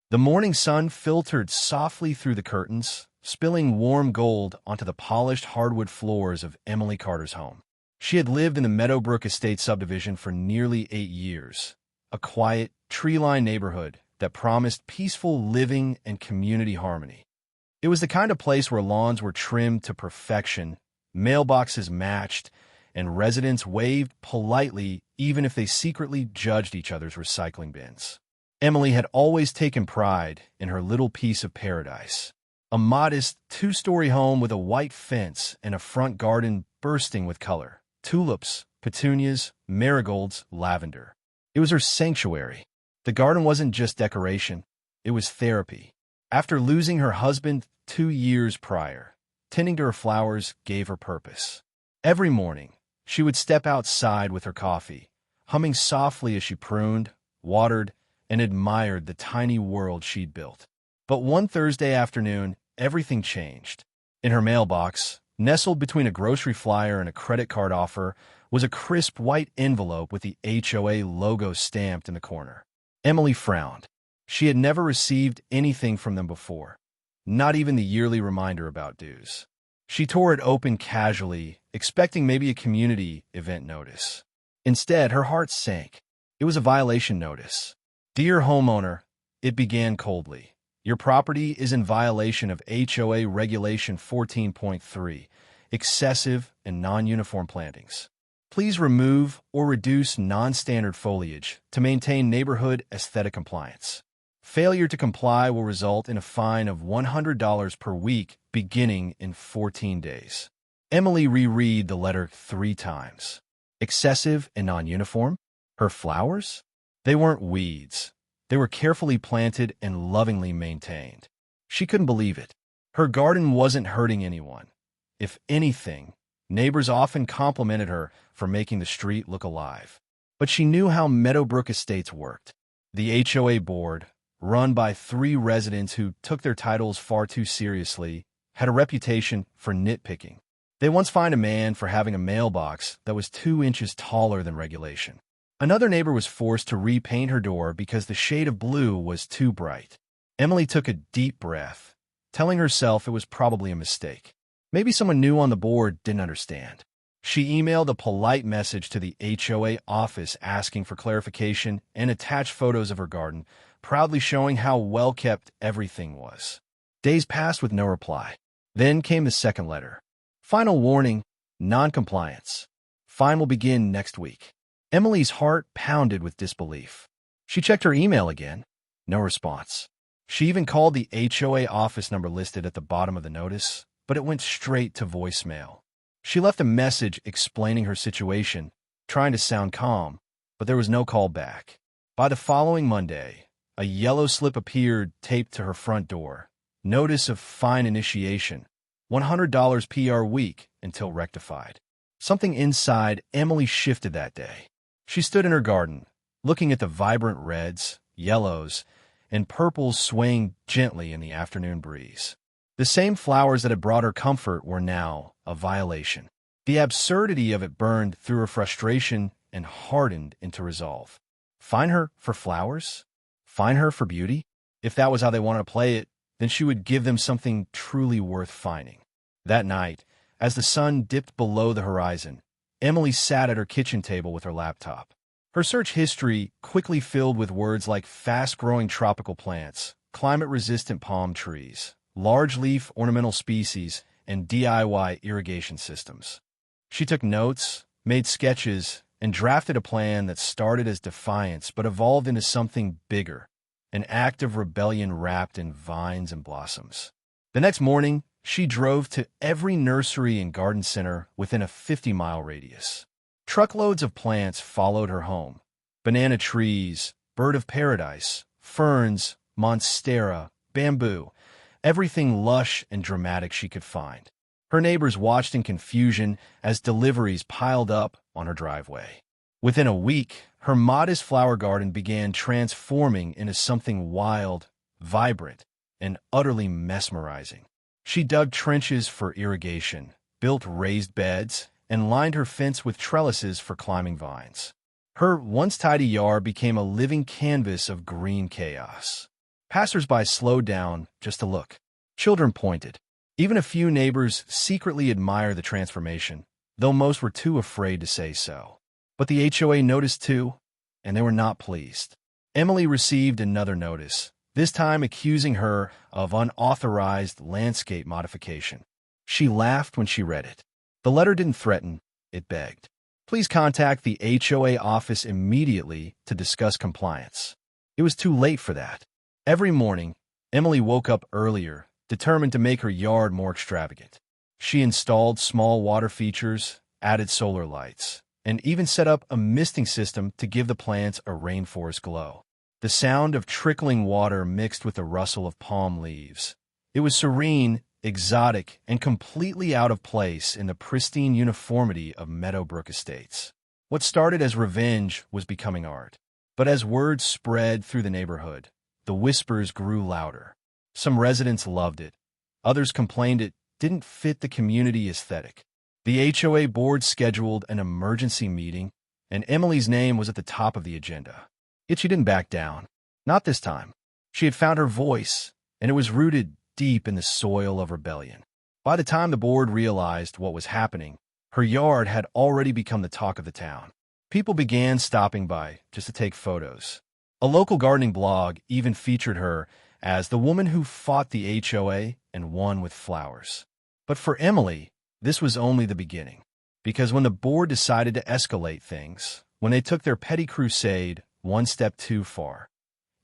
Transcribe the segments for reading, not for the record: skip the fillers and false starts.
The morning sun filtered softly through the curtains, spilling warm gold onto the polished hardwood floors of Emily Carter's home. She had lived in the Meadowbrook Estate subdivision for nearly 8 years, a quiet, tree-lined neighborhood that promised peaceful living and community harmony. It was the kind of place where lawns were trimmed to perfection, mailboxes matched, and residents waved politely even if they secretly judged each other's recycling bins. Emily had always taken pride in her little piece of paradise, a modest 2-story home with a white fence and a front garden bursting with color: tulips, petunias, marigolds, lavender. It was her sanctuary. The garden wasn't just decoration, it was therapy. After losing her husband 2 years prior, tending to her flowers gave her purpose. Every morning, she would step outside with her coffee, humming softly as she pruned, watered, and admired the tiny world she'd built. But one Thursday afternoon, everything changed. In her mailbox, nestled between a grocery flyer and a credit card offer, was a crisp white envelope with the HOA logo stamped in the corner. Emily frowned. She had never received anything from them before, not even the yearly reminder about dues. She tore it open casually, expecting maybe a community event notice. Instead, her heart sank. It was a violation notice. "Dear homeowner," it began coldly, "your property is in violation of HOA Regulation 14.3, excessive and non-uniform plantings. Please remove or reduce non-standard foliage to maintain neighborhood aesthetic compliance. Failure to comply will result in a fine of $100 per week beginning in 14 days. Emily reread the letter 3 times. Excessive and non-uniform? Her flowers? They weren't weeds. They were carefully planted and lovingly maintained. She couldn't believe it. Her garden wasn't hurting anyone. If anything, neighbors often complimented her for making the street look alive. But she knew how Meadowbrook Estates worked. The HOA board, run by 3 residents who took their titles far too seriously, had a reputation for nitpicking. They once fined a man for having a mailbox that was 2 inches taller than regulation. Another neighbor was forced to repaint her door because the shade of blue was too bright. Emily took a deep breath, telling herself it was probably a mistake. Maybe someone new on the board didn't understand. She emailed a polite message to the HOA office asking for clarification and attached photos of her garden, proudly showing how well-kept everything was. Days passed with no reply. Then came the second letter. Final warning: non-compliance. Fine will begin next week. Emily's heart pounded with disbelief. She checked her email again. No response. She even called the HOA office number listed at the bottom of the notice, but it went straight to voicemail. She left a message explaining her situation, trying to sound calm, but there was no call back. By the following Monday, a yellow slip appeared taped to her front door. Notice of fine initiation. $100 per week until rectified. Something inside Emily shifted that day. She stood in her garden, looking at the vibrant reds, yellows, and purples swaying gently in the afternoon breeze. The same flowers that had brought her comfort were now a violation. The absurdity of it burned through her frustration and hardened into resolve. Fine her for flowers? Fine her for beauty? If that was how they wanted to play it, then she would give them something truly worth fining. That night, as the sun dipped below the horizon, Emily sat at her kitchen table with her laptop. Her search history quickly filled with words like fast-growing tropical plants, climate-resistant palm trees, large-leaf ornamental species, and DIY irrigation systems. She took notes, made sketches, and drafted a plan that started as defiance but evolved into something bigger, an act of rebellion wrapped in vines and blossoms. The next morning, she drove to every nursery and garden center within a 50-mile radius. Truckloads of plants followed her home: banana trees, bird of paradise, ferns, monstera, bamboo, everything lush and dramatic she could find. Her neighbors watched in confusion as deliveries piled up on her driveway. Within a week, her modest flower garden began transforming into something wild, vibrant, and utterly mesmerizing. She dug trenches for irrigation, built raised beds, and lined her fence with trellises for climbing vines. Her once tidy yard became a living canvas of green chaos. Passers-by slowed down just to look. Children pointed. Even a few neighbors secretly admired the transformation, though most were too afraid to say so. But the HOA noticed too, and they were not pleased. Emily received another notice, this time accusing her of unauthorized landscape modification. She laughed when she read it. The letter didn't threaten, it begged. Please contact the HOA office immediately to discuss compliance. It was too late for that. Every morning, Emily woke up earlier, determined to make her yard more extravagant. She installed small water features, added solar lights, and even set up a misting system to give the plants a rainforest glow. The sound of trickling water mixed with the rustle of palm leaves. It was serene, exotic, and completely out of place in the pristine uniformity of Meadowbrook Estates. What started as revenge was becoming art. But as word spread through the neighborhood, the whispers grew louder. Some residents loved it. Others complained it didn't fit the community aesthetic. The HOA board scheduled an emergency meeting, and Emily's name was at the top of the agenda. Yet she didn't back down. Not this time. She had found her voice, and it was rooted deep in the soil of rebellion. By the time the board realized what was happening, her yard had already become the talk of the town. People began stopping by just to take photos. A local gardening blog even featured her as the woman who fought the HOA and won with flowers. But for Emily, this was only the beginning. Because when the board decided to escalate things, when they took their petty crusade one step too far,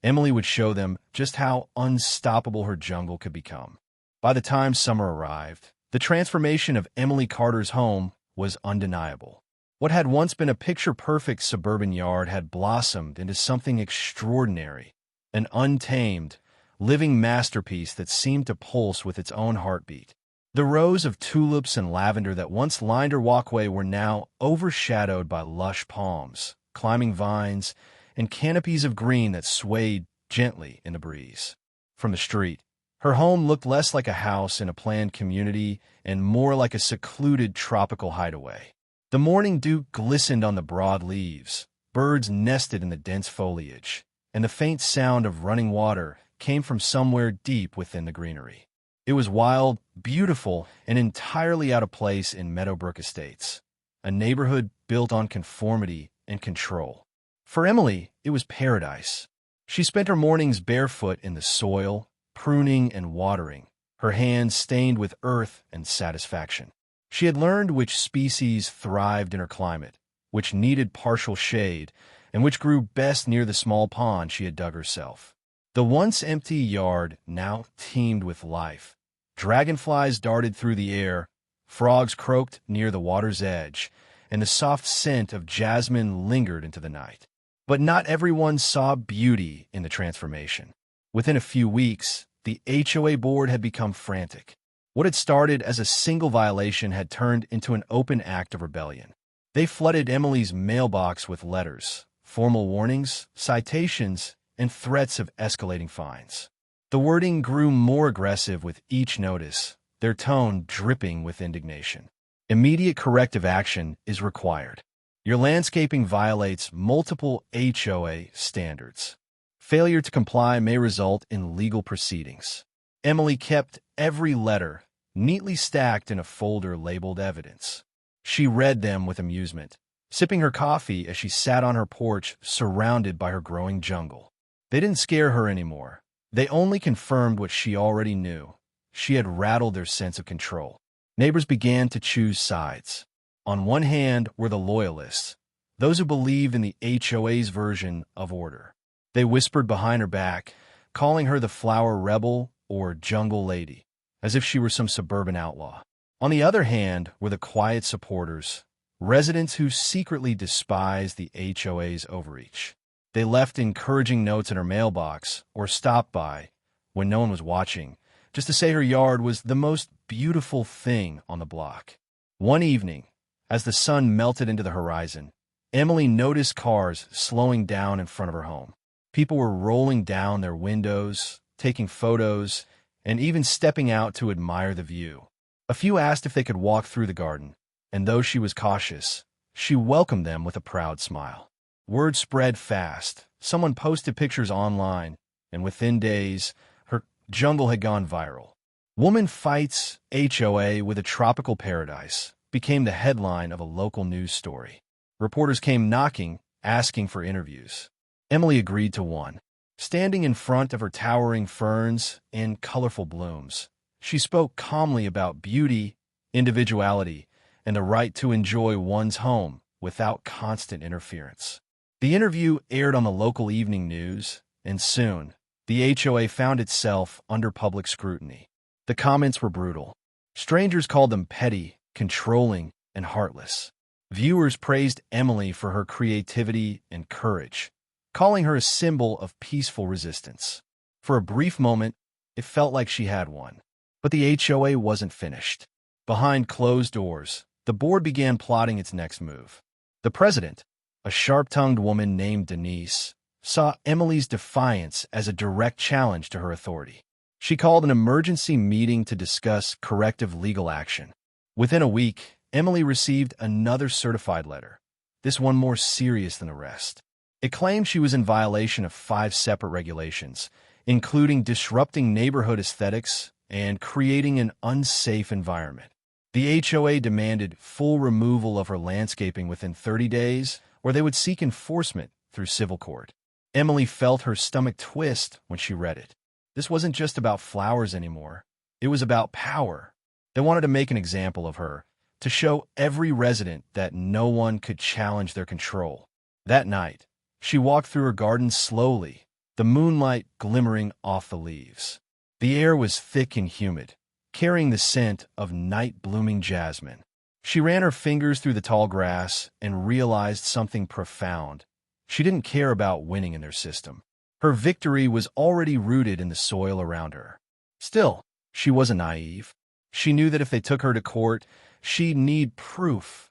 Emily would show them just how unstoppable her jungle could become. By the time summer arrived, the transformation of Emily Carter's home was undeniable. What had once been a picture-perfect suburban yard had blossomed into something extraordinary, an untamed, living masterpiece that seemed to pulse with its own heartbeat. The rows of tulips and lavender that once lined her walkway were now overshadowed by lush palms, climbing vines, and canopies of green that swayed gently in the breeze. From the street, her home looked less like a house in a planned community and more like a secluded tropical hideaway. The morning dew glistened on the broad leaves, birds nested in the dense foliage, and the faint sound of running water came from somewhere deep within the greenery. It was wild, beautiful, and entirely out of place in Meadowbrook Estates, a neighborhood built on conformity and control. For Emily, it was paradise. She spent her mornings barefoot in the soil, pruning and watering, her hands stained with earth and satisfaction. She had learned which species thrived in her climate, which needed partial shade, and which grew best near the small pond she had dug herself. The once empty yard now teemed with life. Dragonflies darted through the air, frogs croaked near the water's edge, and the soft scent of jasmine lingered into the night. But not everyone saw beauty in the transformation. Within a few weeks, the HOA board had become frantic. What had started as a single violation had turned into an open act of rebellion. They flooded Emily's mailbox with letters, formal warnings, citations, and threats of escalating fines. The wording grew more aggressive with each notice, their tone dripping with indignation. Immediate corrective action is required. Your landscaping violates multiple HOA standards. Failure to comply may result in legal proceedings. Emily kept every letter neatly stacked in a folder labeled evidence. She read them with amusement, sipping her coffee as she sat on her porch surrounded by her growing jungle. They didn't scare her anymore. They only confirmed what she already knew. She had rattled their sense of control. Neighbors began to choose sides. On one hand were the loyalists, those who believed in the HOA's version of order. They whispered behind her back, calling her the flower rebel or jungle lady, as if she were some suburban outlaw. On the other hand were the quiet supporters, residents who secretly despised the HOA's overreach. They left encouraging notes in her mailbox or stopped by, when no one was watching, just to say her yard was the most beautiful thing on the block. One evening, as the sun melted into the horizon, Emily noticed cars slowing down in front of her home. People were rolling down their windows, taking photos, and even stepping out to admire the view. A few asked if they could walk through the garden, and though she was cautious, she welcomed them with a proud smile. Word spread fast. Someone posted pictures online, and within days, her jungle had gone viral. Woman fights HOA with a tropical paradise became the headline of a local news story. Reporters came knocking, asking for interviews. Emily agreed to one. Standing in front of her towering ferns and colorful blooms, she spoke calmly about beauty, individuality, and the right to enjoy one's home without constant interference. The interview aired on the local evening news, and soon, the HOA found itself under public scrutiny. The comments were brutal. Strangers called them petty, controlling, and heartless. Viewers praised Emily for her creativity and courage, calling her a symbol of peaceful resistance. For a brief moment, it felt like she had won. But the HOA wasn't finished. Behind closed doors, the board began plotting its next move. The president, a sharp-tongued woman named Denise, saw Emily's defiance as a direct challenge to her authority. She called an emergency meeting to discuss corrective legal action. Within a week, Emily received another certified letter, this one more serious than the rest. It claimed she was in violation of 5 separate regulations, including disrupting neighborhood aesthetics and creating an unsafe environment. The HOA demanded full removal of her landscaping within 30 days, or they would seek enforcement through civil court. Emily felt her stomach twist when she read it. This wasn't just about flowers anymore. It was about power. They wanted to make an example of her, to show every resident that no one could challenge their control. That night, she walked through her garden slowly, the moonlight glimmering off the leaves. The air was thick and humid, carrying the scent of night-blooming jasmine. She ran her fingers through the tall grass and realized something profound. She didn't care about winning in their system. Her victory was already rooted in the soil around her. Still, she wasn't naive. She knew that if they took her to court, she'd need proof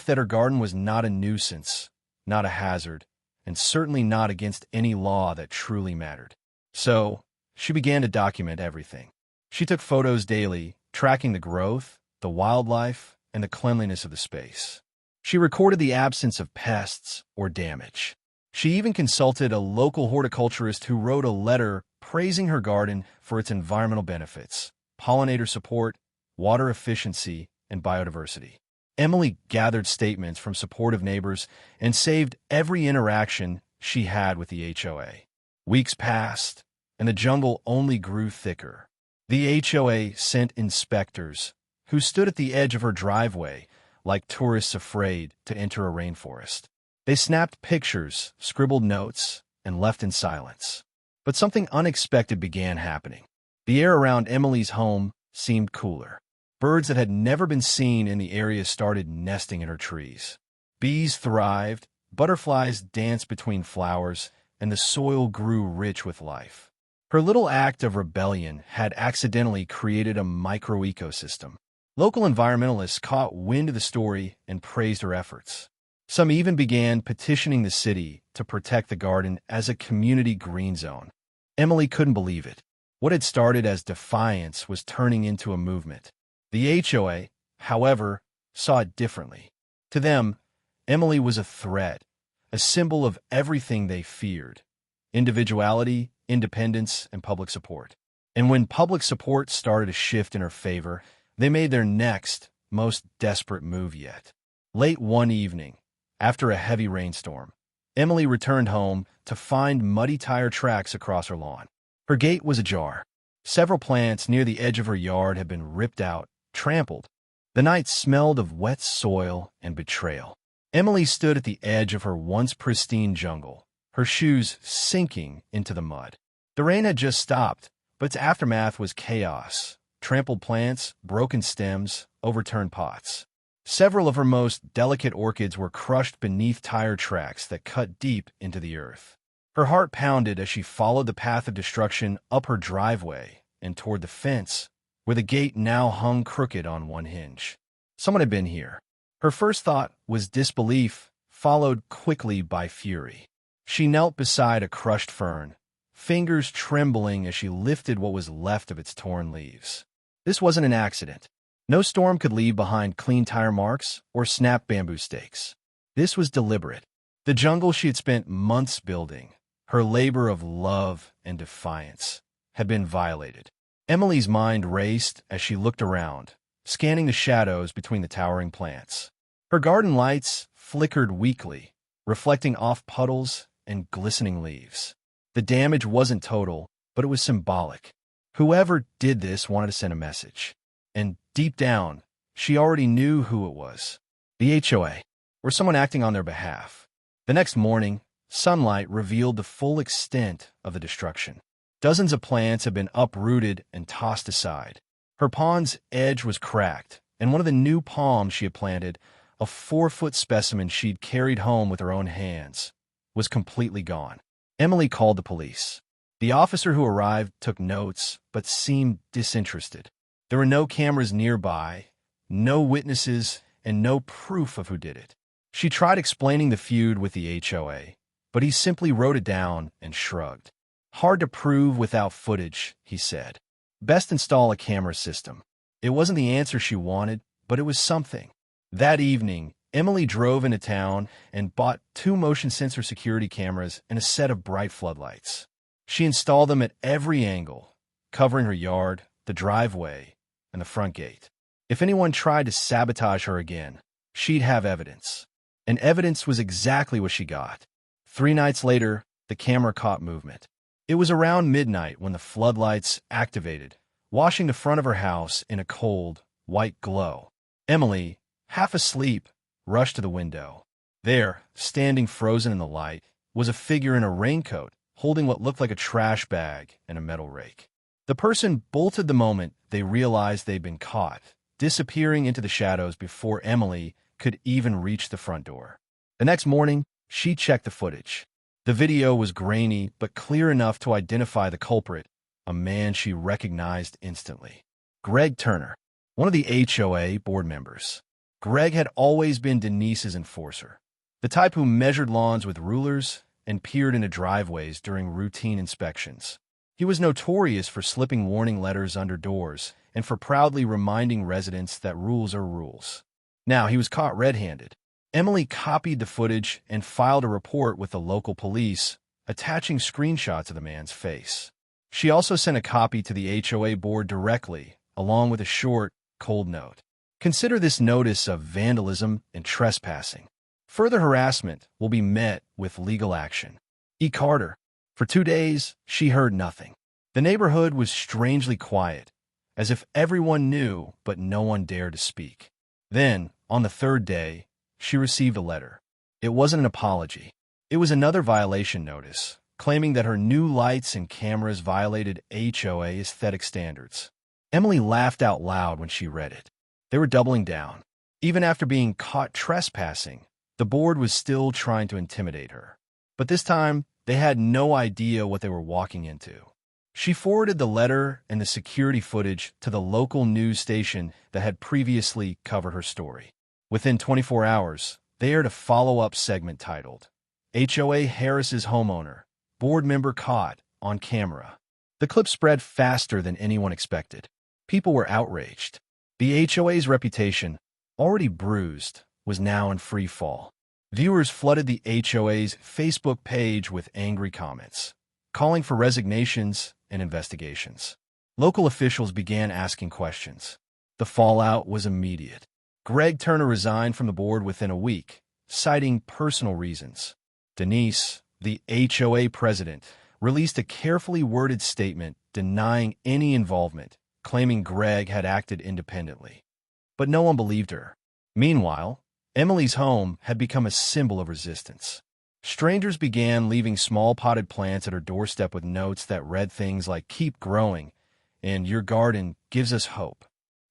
that her garden was not a nuisance, not a hazard, and certainly not against any law that truly mattered. So, she began to document everything. She took photos daily, tracking the growth, the wildlife, and the cleanliness of the space. She recorded the absence of pests or damage. She even consulted a local horticulturist who wrote a letter praising her garden for its environmental benefits, pollinator support, water efficiency, and biodiversity. Emily gathered statements from supportive neighbors and saved every interaction she had with the HOA. Weeks passed, and the jungle only grew thicker. The HOA sent inspectors, who stood at the edge of her driveway like tourists afraid to enter a rainforest. They snapped pictures, scribbled notes, and left in silence. But something unexpected began happening. The air around Emily's home seemed cooler. Birds that had never been seen in the area started nesting in her trees. Bees thrived, butterflies danced between flowers, and the soil grew rich with life. Her little act of rebellion had accidentally created a micro-ecosystem. Local environmentalists caught wind of the story and praised her efforts. Some even began petitioning the city to protect the garden as a community green zone. Emily couldn't believe it. What had started as defiance was turning into a movement. The HOA, however, saw it differently. To them, Emily was a threat, a symbol of everything they feared: individuality, independence, and public support. And when public support started to shift in her favor, they made their next, most desperate move yet. Late one evening, after a heavy rainstorm, Emily returned home to find muddy tire tracks across her lawn. Her gate was ajar. Several plants near the edge of her yard had been ripped out, trampled. The night smelled of wet soil and betrayal. Emily stood at the edge of her once pristine jungle, her shoes sinking into the mud. The rain had just stopped, but its aftermath was chaos: trampled plants, broken stems, overturned pots. Several of her most delicate orchids were crushed beneath tire tracks that cut deep into the earth. Her heart pounded as she followed the path of destruction up her driveway and toward the fence, where the gate now hung crooked on one hinge. Someone had been here. Her first thought was disbelief, followed quickly by fury. She knelt beside a crushed fern, fingers trembling as she lifted what was left of its torn leaves. This wasn't an accident. No storm could leave behind clean tire marks or snapped bamboo stakes. This was deliberate. The jungle she had spent months building, Her labor of love and defiance had been violated. Emily's mind raced as she looked around, scanning the shadows between the towering plants. Her garden lights flickered weakly, reflecting off puddles and glistening leaves. The damage wasn't total, but it was symbolic. Whoever did this wanted to send a message. And deep down, she already knew who it was. The HOA, or someone acting on their behalf. The next morning, sunlight revealed the full extent of the destruction. Dozens of plants had been uprooted and tossed aside. Her pond's edge was cracked, and one of the new palms she had planted, a 4-foot specimen she'd carried home with her own hands, was completely gone. Emily called the police. The officer who arrived took notes, but seemed disinterested. There were no cameras nearby, no witnesses, and no proof of who did it. She tried explaining the feud with the HOA, but he simply wrote it down and shrugged. Hard to prove without footage, he said. Best install a camera system. It wasn't the answer she wanted, but it was something. That evening, Emily drove into town and bought 2 motion sensor security cameras and a set of bright floodlights. She installed them at every angle, covering her yard, the driveway, and the front gate. If anyone tried to sabotage her again, she'd have evidence. And evidence was exactly what she got. 3 nights later, the camera caught movement. It was around midnight when the floodlights activated, washing the front of her house in a cold, white glow. Emily, half asleep, rushed to the window. There, standing frozen in the light, was a figure in a raincoat, holding what looked like a trash bag and a metal rake. The person bolted the moment they realized they'd been caught, disappearing into the shadows before Emily could even reach the front door. The next morning, she checked the footage. The video was grainy but clear enough to identify the culprit, a man she recognized instantly. Greg Turner, one of the HOA board members. Greg had always been Denise's enforcer, the type who measured lawns with rulers and peered into driveways during routine inspections. He was notorious for slipping warning letters under doors and for proudly reminding residents that rules are rules. Now he was caught red-handed. Emily copied the footage and filed a report with the local police, attaching screenshots of the man's face. She also sent a copy to the HOA board directly, along with a short, cold note. Consider this notice of vandalism and trespassing. Further harassment will be met with legal action. E. Carter. For 2 days, she heard nothing. The neighborhood was strangely quiet, as if everyone knew but no one dared to speak. Then, on the 3rd day, she received a letter. It wasn't an apology. It was another violation notice, claiming that her new lights and cameras violated HOA aesthetic standards. Emily laughed out loud when she read it. They were doubling down. Even after being caught trespassing, the board was still trying to intimidate her. But this time, they had no idea what they were walking into. She forwarded the letter and the security footage to the local news station that had previously covered her story. Within 24 hours, they aired a follow-up segment titled, HOA harasses homeowner, board member caught on camera. The clip spread faster than anyone expected. People were outraged. The HOA's reputation, already bruised, was now in free fall. Viewers flooded the HOA's Facebook page with angry comments, calling for resignations and investigations. Local officials began asking questions. The fallout was immediate. Greg Turner resigned from the board within a week, citing personal reasons. Denise, the HOA president, released a carefully worded statement denying any involvement, claiming Greg had acted independently. But no one believed her. Meanwhile, Emily's home had become a symbol of resistance. Strangers began leaving small potted plants at her doorstep with notes that read things like "Keep growing" and "Your garden gives us hope."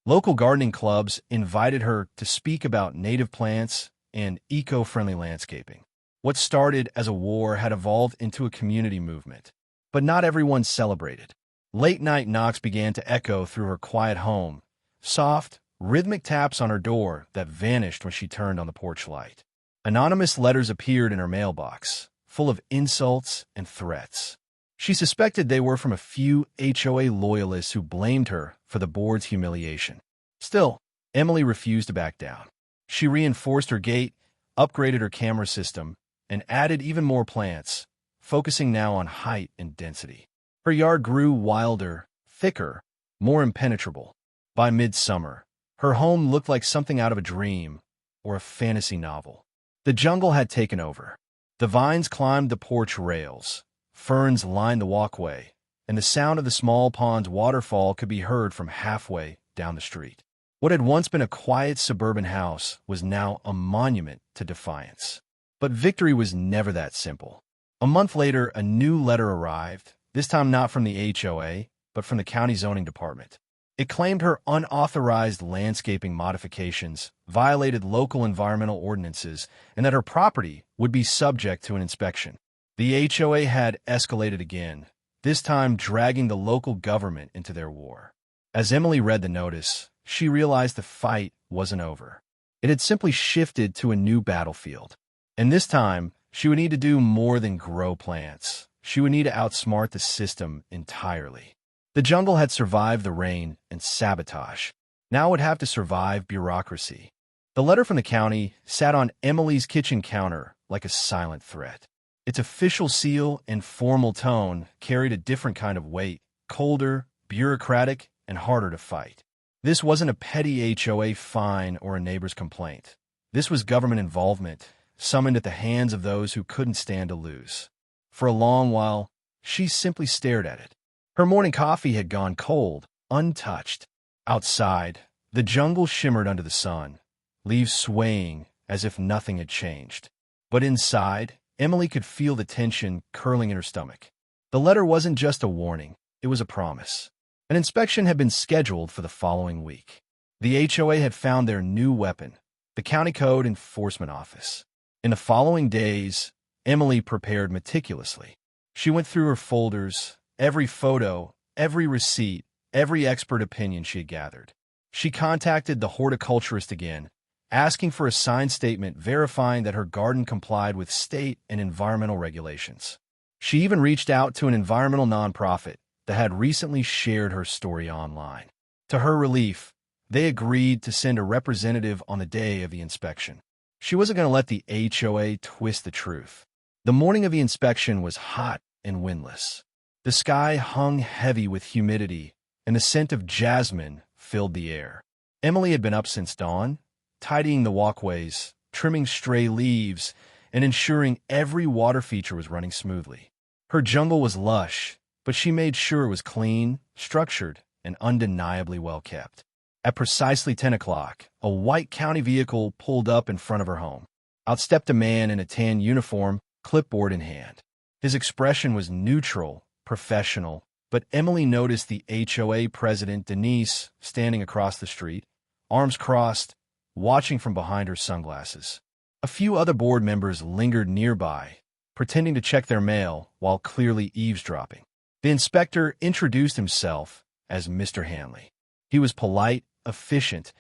Local gardening clubs invited her to speak about native plants and eco-friendly landscaping. What started as a war had evolved into a community movement. But not everyone celebrated. Late-night knocks began to echo through her quiet home, soft, rhythmic taps on her door that vanished when she turned on the porch light. Anonymous letters appeared in her mailbox, full of insults and threats. She suspected they were from a few HOA loyalists who blamed her for the board's humiliation. Still, Emily refused to back down. She reinforced her gate, upgraded her camera system, and added even more plants, focusing now on height and density. Her yard grew wilder, thicker, more impenetrable. By midsummer, her home looked like something out of a dream or a fantasy novel. The jungle had taken over. The vines climbed the porch rails, ferns lined the walkway, and the sound of the small pond's waterfall could be heard from halfway down the street. What had once been a quiet suburban house was now a monument to defiance. But victory was never that simple. A month later, a new letter arrived, this time not from the HOA, but from the county zoning department. It claimed her unauthorized landscaping modifications violated local environmental ordinances and that her property would be subject to an inspection. The HOA had escalated again, this time dragging the local government into their war. As Emily read the notice, she realized the fight wasn't over. It had simply shifted to a new battlefield. And this time, she would need to do more than grow plants. She would need to outsmart the system entirely. The jungle had survived the rain and sabotage. Now it would have to survive bureaucracy. The letter from the county sat on Emily's kitchen counter like a silent threat. Its official seal and formal tone carried a different kind of weight, colder, bureaucratic, and harder to fight. This wasn't a petty HOA fine or a neighbor's complaint. This was government involvement, summoned at the hands of those who couldn't stand to lose. For a long while, she simply stared at it. Her morning coffee had gone cold, untouched. Outside, the jungle shimmered under the sun, leaves swaying as if nothing had changed. But inside, Emily could feel the tension curling in her stomach. The letter wasn't just a warning, it was a promise. An inspection had been scheduled for the following week. The HOA had found their new weapon, the County Code Enforcement Office. In the following days, Emily prepared meticulously. She went through her folders, every photo, every receipt, every expert opinion she had gathered. She contacted the horticulturist again, asking for a signed statement verifying that her garden complied with state and environmental regulations. She even reached out to an environmental nonprofit that had recently shared her story online. To her relief, they agreed to send a representative on the day of the inspection. She wasn't going to let the HOA twist the truth. The morning of the inspection was hot and windless. The sky hung heavy with humidity, and the scent of jasmine filled the air. Emily had been up since dawn, tidying the walkways, trimming stray leaves, and ensuring every water feature was running smoothly. Her jungle was lush, but she made sure it was clean, structured, and undeniably well kept. At precisely 10 o'clock, a white county vehicle pulled up in front of her home. Out stepped a man in a tan uniform, clipboard in hand. His expression was neutral, professional, but Emily noticed the HOA president, Denise, standing across the street, arms crossed, watching from behind her sunglasses. A few other board members lingered nearby, pretending to check their mail while clearly eavesdropping. The inspector introduced himself as Mr. Hanley. He was polite, efficient,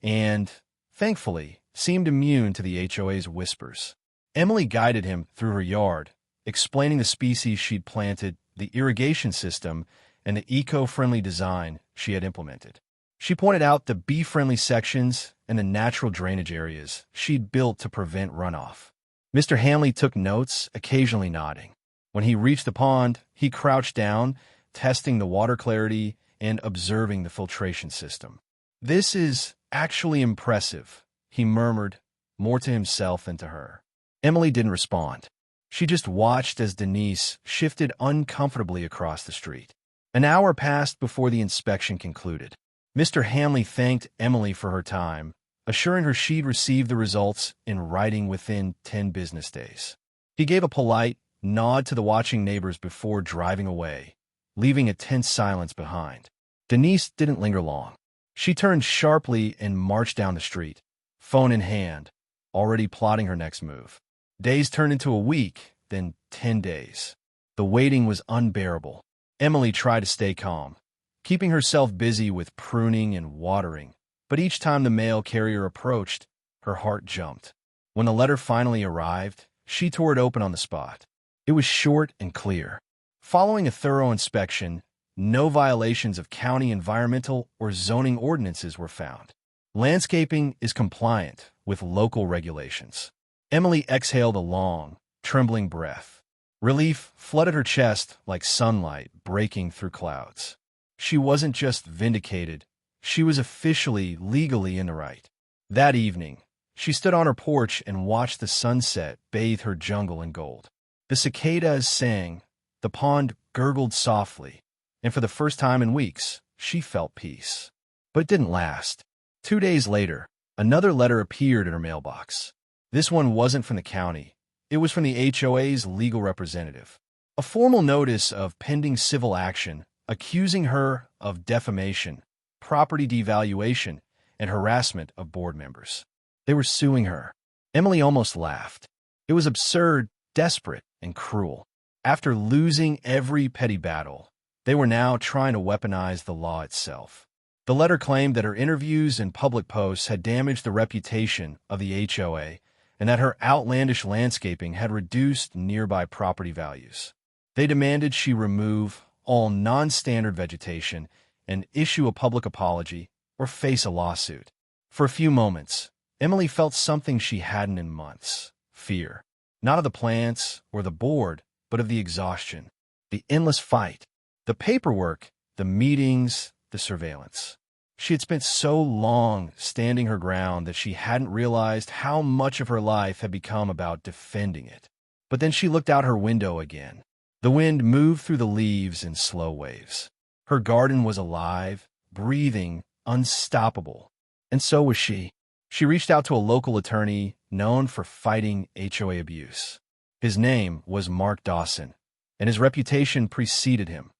and, thankfully, seemed immune to the HOA's whispers. Emily guided him through her yard, explaining the species she'd planted, the irrigation system, and the eco-friendly design she had implemented. She pointed out the bee-friendly sections and the natural drainage areas she'd built to prevent runoff. Mr. Hanley took notes, occasionally nodding. When he reached the pond, he crouched down, testing the water clarity and observing the filtration system. "This is actually impressive," he murmured, more to himself than to her. Emily didn't respond. She just watched as Denise shifted uncomfortably across the street. An hour passed before the inspection concluded. Mr. Hanley thanked Emily for her time, assuring her she'd receive the results in writing within 10 business days. He gave a polite nod to the watching neighbors before driving away, leaving a tense silence behind. Denise didn't linger long. She turned sharply and marched down the street, phone in hand, already plotting her next move. Days turned into a week, then 10 days. The waiting was unbearable. Emily tried to stay calm, keeping herself busy with pruning and watering, but each time the mail carrier approached, her heart jumped. When the letter finally arrived, she tore it open on the spot. It was short and clear. Following a thorough inspection, no violations of county environmental or zoning ordinances were found. Landscaping is compliant with local regulations. Emily exhaled a long, trembling breath. Relief flooded her chest like sunlight breaking through clouds. She wasn't just vindicated, she was officially, legally in the right. That evening, she stood on her porch and watched the sunset bathe her jungle in gold. The cicadas sang, the pond gurgled softly, and for the first time in weeks, she felt peace. But it didn't last. 2 days later, another letter appeared in her mailbox. This one wasn't from the county. It was from the HOA's legal representative. A formal notice of pending civil action accusing her of defamation, property devaluation, and harassment of board members. They were suing her. Emily almost laughed. It was absurd, desperate, and cruel. After losing every petty battle, they were now trying to weaponize the law itself. The letter claimed that her interviews and public posts had damaged the reputation of the HOA and that her outlandish landscaping had reduced nearby property values. They demanded she remove all non-standard vegetation and issue a public apology or face a lawsuit. For a few moments, Emily felt something she hadn't in months: fear. Not of the plants or the board, but of the exhaustion, the endless fight, the paperwork, the meetings, the surveillance. She had spent so long standing her ground that she hadn't realized how much of her life had become about defending it. But then she looked out her window again. The wind moved through the leaves in slow waves. Her garden was alive, breathing, unstoppable. And so was she. She reached out to a local attorney known for fighting HOA abuse. His name was Mark Dawson, and his reputation preceded him: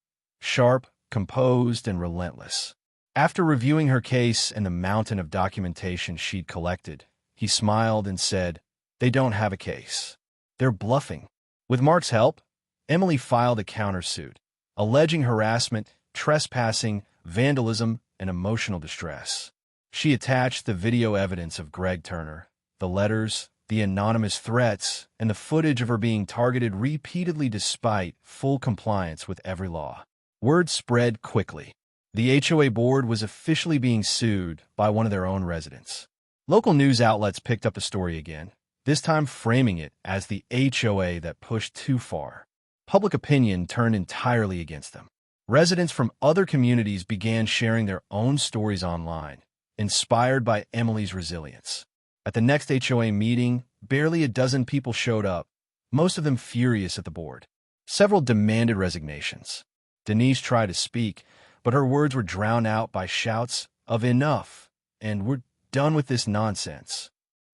sharp, composed, and relentless. After reviewing her case and the mountain of documentation she'd collected, he smiled and said, "They don't have a case. They're bluffing." With Mark's help, Emily filed a countersuit, alleging harassment, trespassing, vandalism, and emotional distress. She attached the video evidence of Greg Turner, the letters, the anonymous threats, and the footage of her being targeted repeatedly despite full compliance with every law. Word spread quickly. The HOA board was officially being sued by one of their own residents. Local news outlets picked up the story again, this time framing it as the HOA that pushed too far. Public opinion turned entirely against them. Residents from other communities began sharing their own stories online, inspired by Emily's resilience. At the next HOA meeting, barely a dozen people showed up, most of them furious at the board. Several demanded resignations. Denise tried to speak, but her words were drowned out by shouts of "enough" and "we're done with this nonsense."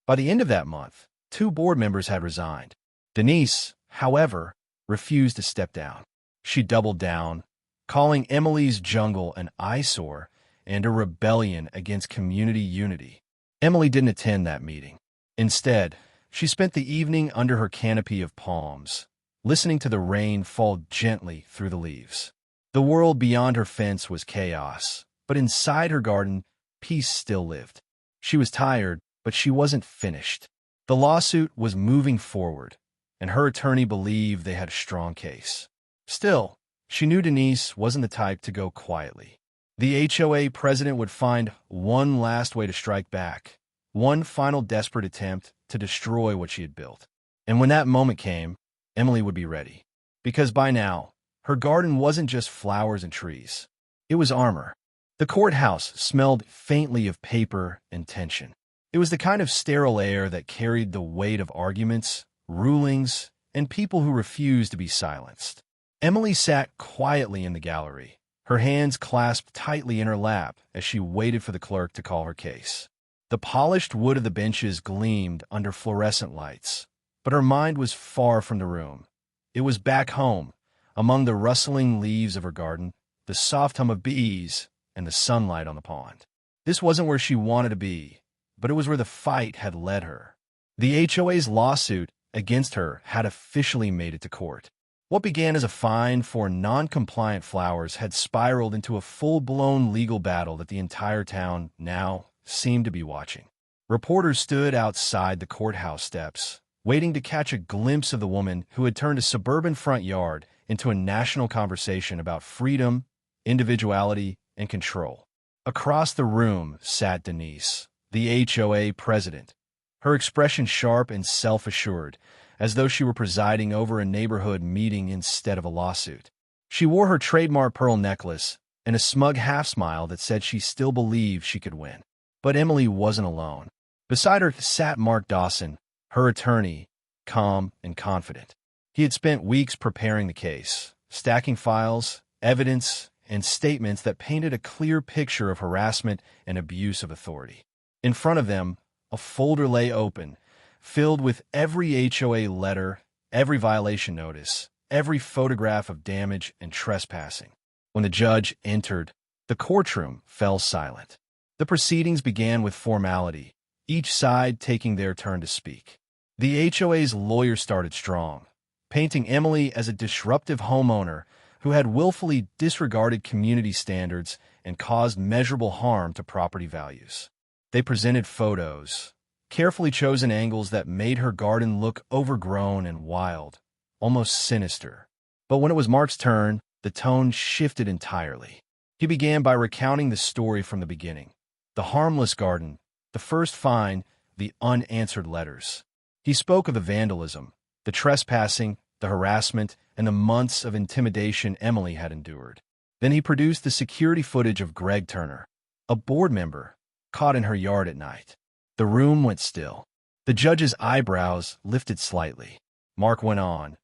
By the end of that month, 2 board members had resigned. Denise, however, refused to step down. She doubled down, calling Emily's jungle an eyesore and a rebellion against community unity. Emily didn't attend that meeting. Instead, she spent the evening under her canopy of palms, listening to the rain fall gently through the leaves. The world beyond her fence was chaos, but inside her garden, peace still lived. She was tired, but she wasn't finished. The lawsuit was moving forward, and her attorney believed they had a strong case. Still, she knew Denise wasn't the type to go quietly. The HOA president would find one last way to strike back, one final desperate attempt to destroy what she had built. And when that moment came, Emily would be ready. Because by now, her garden wasn't just flowers and trees. It was armor. The courthouse smelled faintly of paper and tension. It was the kind of sterile air that carried the weight of arguments, rulings, and people who refused to be silenced. Emily sat quietly in the gallery, her hands clasped tightly in her lap as she waited for the clerk to call her case. The polished wood of the benches gleamed under fluorescent lights, but her mind was far from the room. It was back home, among the rustling leaves of her garden, the soft hum of bees, and the sunlight on the pond. This wasn't where she wanted to be, but it was where the fight had led her. The HOA's lawsuit against her had officially made it to court. What began as a fine for non-compliant flowers had spiraled into a full-blown legal battle that the entire town now seemed to be watching. Reporters stood outside the courthouse steps, waiting to catch a glimpse of the woman who had turned a suburban front yard into a national conversation about freedom, individuality, and control. Across the room sat Denise, the HOA president, her expression sharp and self-assured, as though she were presiding over a neighborhood meeting instead of a lawsuit. She wore her trademark pearl necklace and a smug half-smile that said she still believed she could win. But Emily wasn't alone. Beside her sat Mark Dawson, her attorney, calm and confident. He had spent weeks preparing the case, stacking files, evidence, and statements that painted a clear picture of harassment and abuse of authority. In front of them, a folder lay open, filled with every HOA letter, every violation notice, every photograph of damage and trespassing. When the judge entered, the courtroom fell silent. The proceedings began with formality, each side taking their turn to speak. The HOA's lawyer started strong, painting Emily as a disruptive homeowner who had willfully disregarded community standards and caused measurable harm to property values. They presented photos, carefully chosen angles that made her garden look overgrown and wild, almost sinister. But when it was Mark's turn, the tone shifted entirely. He began by recounting the story from the beginning. The harmless garden, the first fine, the unanswered letters. He spoke of the vandalism, the trespassing, the harassment, and the months of intimidation Emily had endured. Then he produced the security footage of Greg Turner, a board member, caught in her yard at night. The room went still. The judge's eyebrows lifted slightly. Mark went on,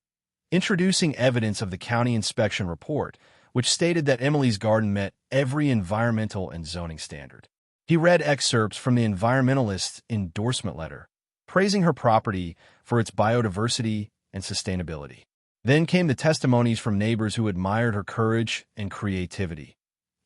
introducing evidence of the county inspection report, which stated that Emily's garden met every environmental and zoning standard. He read excerpts from the environmentalist's endorsement letter, praising her property for its biodiversity and sustainability. Then came the testimonies from neighbors who admired her courage and creativity,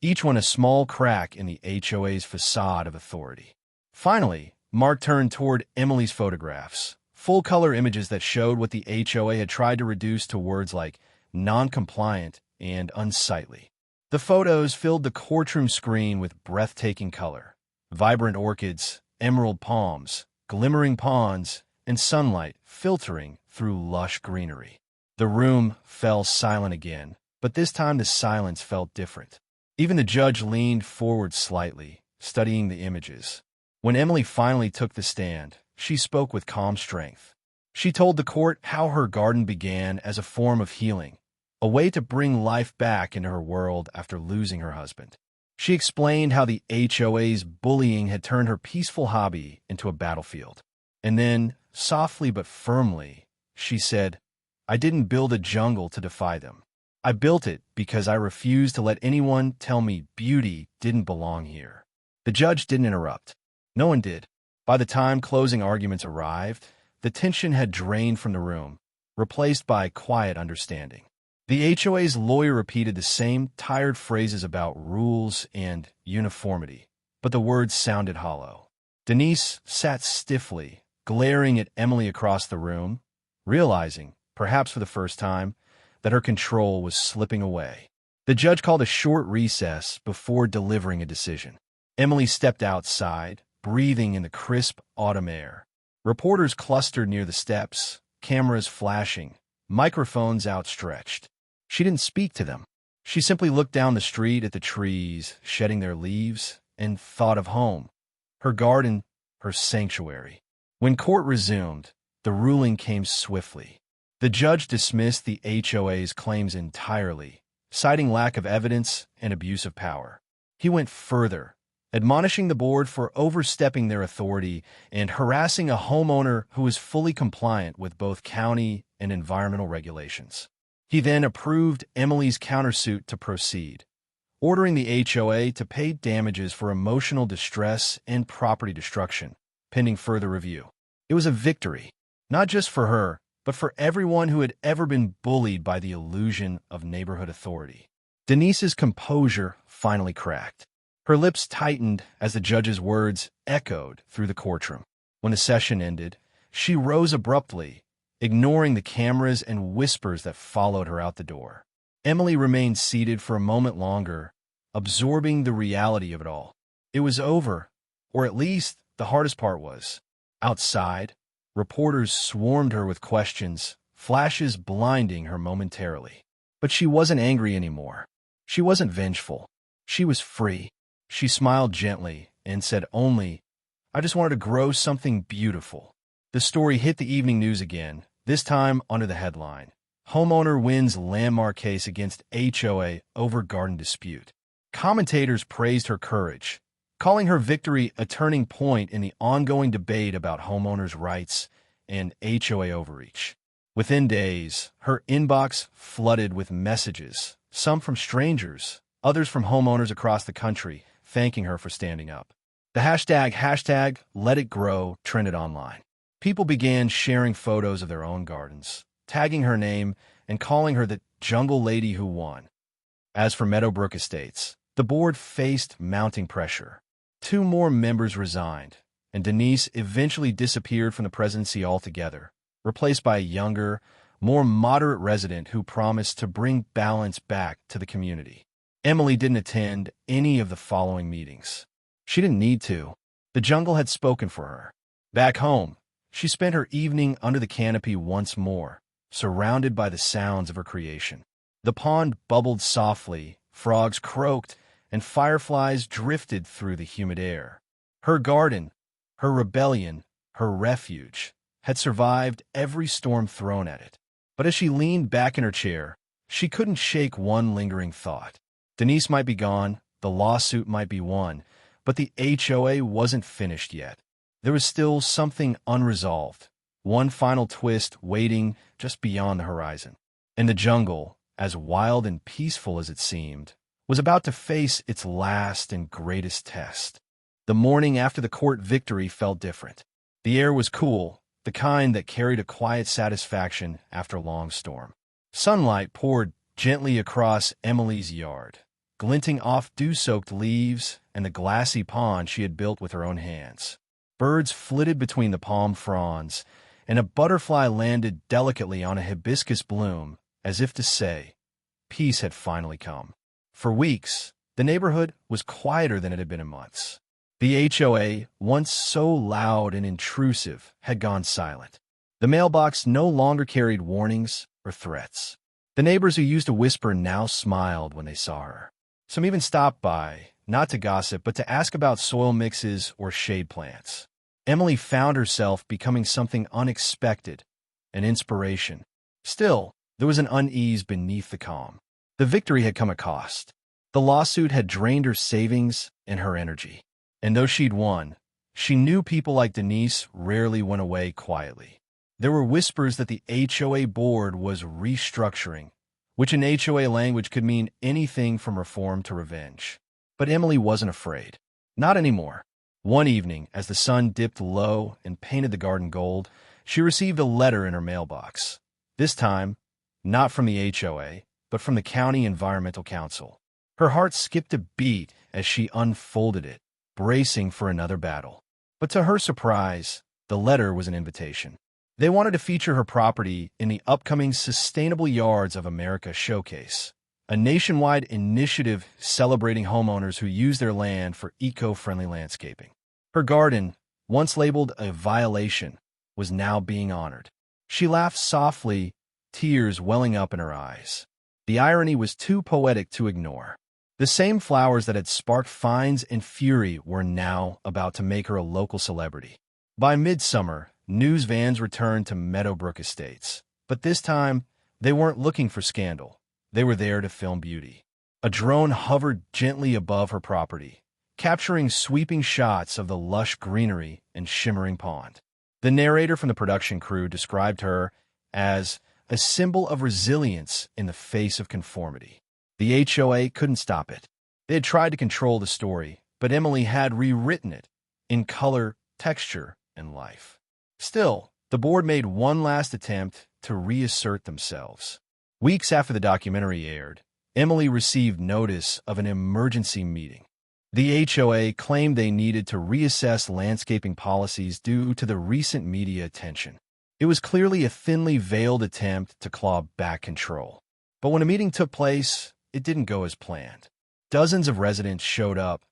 each one a small crack in the HOA's facade of authority. Finally, Mark turned toward Emily's photographs, full-color images that showed what the HOA had tried to reduce to words like non-compliant and unsightly. The photos filled the courtroom screen with breathtaking color, vibrant orchids, emerald palms, glimmering ponds, and sunlight filtering through lush greenery. The room fell silent again, but this time the silence felt different. Even the judge leaned forward slightly, studying the images. When Emily finally took the stand, she spoke with calm strength. She told the court how her garden began as a form of healing, a way to bring life back into her world after losing her husband. She explained how the HOA's bullying had turned her peaceful hobby into a battlefield. And then, softly but firmly, she said, "I didn't build a jungle to defy them. I built it because I refused to let anyone tell me beauty didn't belong here." The judge didn't interrupt. No one did. By the time closing arguments arrived, the tension had drained from the room, replaced by quiet understanding. The HOA's lawyer repeated the same tired phrases about rules and uniformity, but the words sounded hollow. Denise sat stiffly, glaring at Emily across the room, realizing, perhaps for the first time, that her control was slipping away. The judge called a short recess before delivering a decision. Emily stepped outside, breathing in the crisp autumn air. Reporters clustered near the steps, cameras flashing, microphones outstretched. She didn't speak to them. She simply looked down the street at the trees, shedding their leaves, and thought of home, her garden, her sanctuary. When court resumed, the ruling came swiftly. The judge dismissed the HOA's claims entirely, citing lack of evidence and abuse of power. He went further, admonishing the board for overstepping their authority and harassing a homeowner who was fully compliant with both county and environmental regulations. He then approved Emily's countersuit to proceed, ordering the HOA to pay damages for emotional distress and property destruction, pending further review. It was a victory, not just for her, but for everyone who had ever been bullied by the illusion of neighborhood authority. Denise's composure finally cracked. Her lips tightened as the judge's words echoed through the courtroom. When the session ended, she rose abruptly, ignoring the cameras and whispers that followed her out the door. Emily remained seated for a moment longer, absorbing the reality of it all. It was over, or at least the hardest part was. Outside, reporters swarmed her with questions, flashes blinding her momentarily. But she wasn't angry anymore. She wasn't vengeful. She was free. She smiled gently and said only, "I just wanted to grow something beautiful." The story hit the evening news again, this time under the headline, Homeowner Wins Landmark Case Against HOA Over Garden Dispute. Commentators praised her courage, calling her victory a turning point in the ongoing debate about homeowners' rights and HOA overreach. Within days, her inbox flooded with messages, some from strangers, others from homeowners across the country, thanking her for standing up. The hashtag #LetItGrow trended online. People began sharing photos of their own gardens, tagging her name and calling her the jungle lady who won. As for Meadowbrook Estates, the board faced mounting pressure. 2 more members resigned, and Denise eventually disappeared from the presidency altogether, replaced by a younger, more moderate resident who promised to bring balance back to the community. Emily didn't attend any of the following meetings. She didn't need to. The jungle had spoken for her. Back home, she spent her evening under the canopy once more, surrounded by the sounds of her creation. The pond bubbled softly, frogs croaked, and fireflies drifted through the humid air. Her garden, her rebellion, her refuge, had survived every storm thrown at it. But as she leaned back in her chair, she couldn't shake one lingering thought. Denise might be gone, the lawsuit might be won, but the HOA wasn't finished yet. There was still something unresolved, one final twist waiting just beyond the horizon. And the jungle, as wild and peaceful as it seemed, was about to face its last and greatest test. The morning after the court victory felt different. The air was cool, the kind that carried a quiet satisfaction after a long storm. Sunlight poured gently across Emily's yard, glinting off dew-soaked leaves and the glassy pond she had built with her own hands. Birds flitted between the palm fronds, and a butterfly landed delicately on a hibiscus bloom, as if to say, peace had finally come. For weeks, the neighborhood was quieter than it had been in months. The HOA, once so loud and intrusive, had gone silent. The mailbox no longer carried warnings or threats. The neighbors who used to whisper now smiled when they saw her. Some even stopped by, not to gossip, but to ask about soil mixes or shade plants. Emily found herself becoming something unexpected, an inspiration. Still, there was an unease beneath the calm. The victory had come at cost. The lawsuit had drained her savings and her energy. And though she'd won, she knew people like Denise rarely went away quietly. There were whispers that the HOA board was restructuring, which in HOA language could mean anything from reform to revenge. But Emily wasn't afraid. Not anymore. One evening, as the sun dipped low and painted the garden gold, she received a letter in her mailbox. This time, not from the HOA, but from the County Environmental Council. Her heart skipped a beat as she unfolded it, bracing for another battle. But to her surprise, the letter was an invitation. They wanted to feature her property in the upcoming Sustainable Yards of America showcase, a nationwide initiative celebrating homeowners who use their land for eco-friendly landscaping. Her garden, once labeled a violation, was now being honored. She laughed softly, tears welling up in her eyes. The irony was too poetic to ignore. The same flowers that had sparked fines and fury were now about to make her a local celebrity. By midsummer, news vans returned to Meadowbrook Estates. But this time, they weren't looking for scandal. They were there to film beauty. A drone hovered gently above her property, capturing sweeping shots of the lush greenery and shimmering pond. The narrator from the production crew described her as a symbol of resilience in the face of conformity. The HOA couldn't stop it. They had tried to control the story, but Emily had rewritten it in color, texture, and life. Still, the board made one last attempt to reassert themselves. Weeks after the documentary aired, Emily received notice of an emergency meeting. The HOA claimed they needed to reassess landscaping policies due to the recent media attention. It was clearly a thinly veiled attempt to claw back control. But when a meeting took place, it didn't go as planned. Dozens of residents showed up,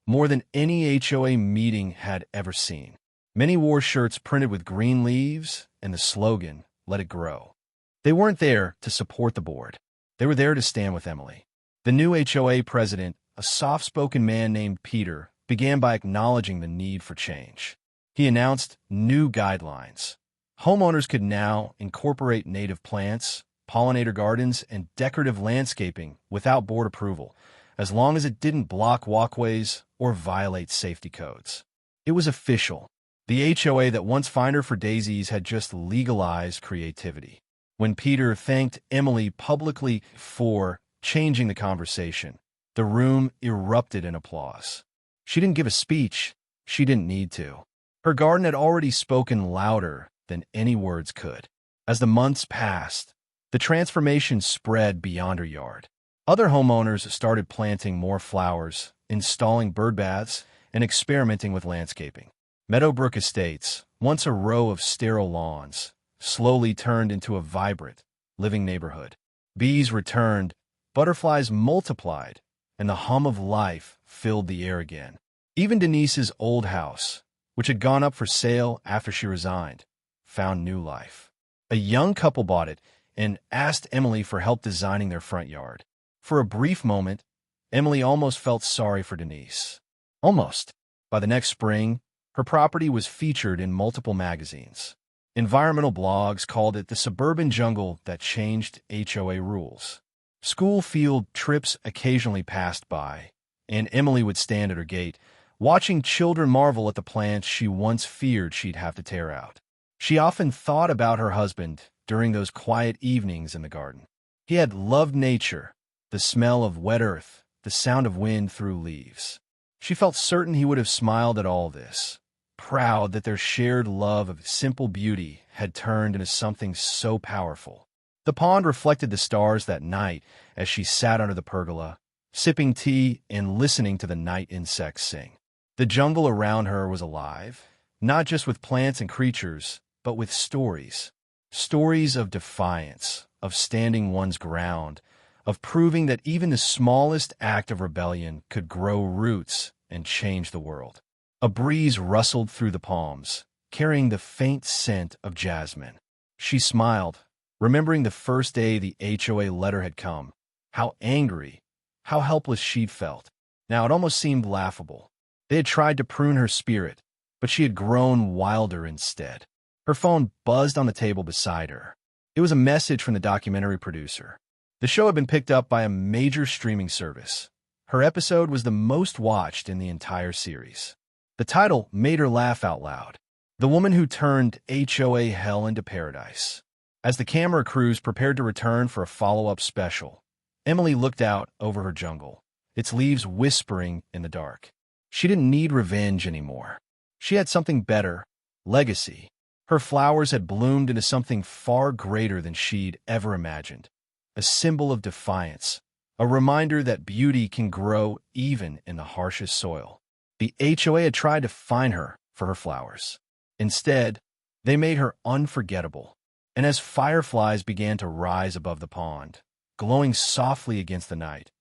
more than any HOA meeting had ever seen. Many wore shirts printed with green leaves and the slogan, "Let it grow." They weren't there to support the board. They were there to stand with Emily. The new HOA president, a soft-spoken man named Peter, began by acknowledging the need for change. He announced new guidelines. Homeowners could now incorporate native plants, pollinator gardens, and decorative landscaping without board approval, as long as it didn't block walkways or violate safety codes. It was official. The HOA that once fined her for daisies had just legalized creativity. When Peter thanked Emily publicly for changing the conversation, the room erupted in applause. She didn't give a speech. She didn't need to. Her garden had already spoken louder than any words could. As the months passed, the transformation spread beyond her yard. Other homeowners started planting more flowers, installing bird baths, and experimenting with landscaping. Meadowbrook Estates, once a row of sterile lawns, slowly turned into a vibrant, living neighborhood. Bees returned, butterflies multiplied, and the hum of life filled the air again. Even Denise's old house, which had gone up for sale after she resigned, found new life. A young couple bought it and asked Emily for help designing their front yard. For a brief moment, Emily almost felt sorry for Denise. Almost. By the next spring, her property was featured in multiple magazines. Environmental blogs called it the suburban jungle that changed HOA rules. School field trips occasionally passed by, and Emily would stand at her gate, watching children marvel at the plants she once feared she'd have to tear out. She often thought about her husband during those quiet evenings in the garden. He had loved nature, the smell of wet earth, the sound of wind through leaves. She felt certain he would have smiled at all this, proud that their shared love of simple beauty had turned into something so powerful. The pond reflected the stars that night as she sat under the pergola, sipping tea and listening to the night insects sing. The jungle around her was alive, not just with plants and creatures, but with stories. Stories of defiance, of standing one's ground, of proving that even the smallest act of rebellion could grow roots and change the world. A breeze rustled through the palms, carrying the faint scent of jasmine. She smiled, remembering the first day the HOA letter had come, how angry, how helpless she'd felt. Now it almost seemed laughable. They had tried to prune her spirit, but she had grown wilder instead. Her phone buzzed on the table beside her. It was a message from the documentary producer. The show had been picked up by a major streaming service. Her episode was the most watched in the entire series. The title made her laugh out loud. The Woman Who Turned HOA Hell into Paradise. As the camera crews prepared to return for a follow-up special, Emily looked out over her jungle, its leaves whispering in the dark. She didn't need revenge anymore. She had something better, legacy. Her flowers had bloomed into something far greater than she'd ever imagined. A symbol of defiance, a reminder that beauty can grow even in the harshest soil. The HOA had tried to fine her for her flowers. Instead, they made her unforgettable. And as fireflies began to rise above the pond, glowing softly against the night,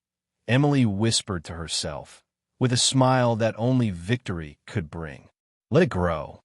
Emily whispered to herself, with a smile that only victory could bring, "Let it grow.